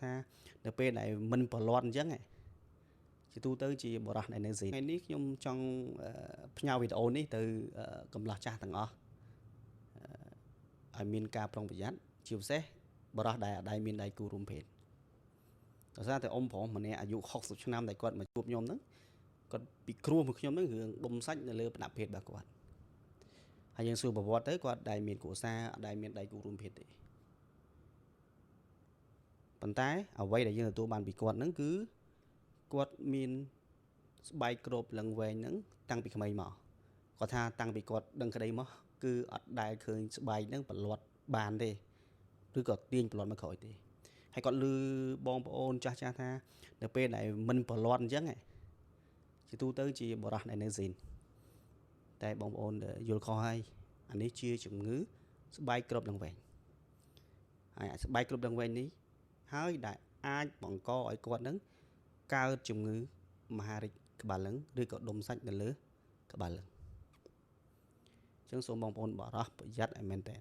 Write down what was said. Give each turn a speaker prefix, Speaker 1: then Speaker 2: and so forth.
Speaker 1: ថានៅពេលដែលមិនប្រឡន់អញ្ចឹងជាទូទៅជាបរិះដែលនៅស៊ីថ្ងៃនេះខ្ញុំចង់ផ្ញើវីដេអូនេះទៅកំឡោះចាស់ទាំងអស់ឲ្យមានការប្រុងប្រយ័ត្នជាពិសេសបរិះដែលមានដៃគូរួមភេទដោយសារតែអ៊ំប្រុសម្នាក់អាយុ60ឆ្នាំដែលគាត់មកជួបខ្ញុំហ្នឹងគាត់ពិគ្រោះមកខ្ញុំហ្នឹងរឿងដុំសាច់នៅលើបណ្ដាភេទរបស់គាត់ហើយយើងសួរប្រវត្តិទៅគាត់ដែលមានគ្រួសារដែលមានដៃគូរួមភេទទេប៉ុន្តែអ្វីដែលយើងទទួលបានពីគាត់ហ្នឹងគឺគាត់មានស្បែកគ្របលឹងវែងហ្នឹងតាំងពីក្មេងមកគាត់ថាតាំងពីគាត់ដឹងក្តីមកគឺអត់ដែលឃើញស្បែកហ្នឹងប្រឡត់បានទេឬក៏ទាញប្រឡត់មកក្រោយទេហើយគាត់ឮបងប្អូនចាស់ថានៅពេលដែលមិនប្រឡត់អញ្ចឹងជាទូទៅជាបរិះដែលនៅស៊ីនតែបងប្អូនយល់ខុសហើយអានេះជាជំងឺស្បែកគ្របលឹងវែងហើយស្បែកគ្របលឹងវែងនេះហើយដែលអាចបង្កឲ្យគាត់នឹងកើតជំងឺមហារីកក្បាលលឹងឬក៏ដុំសាច់នៅលើក្បាលលឹងអញ្ចឹងសូមបងប្អូនបរិះប្រយ័ត្នឲ្យមែនតើ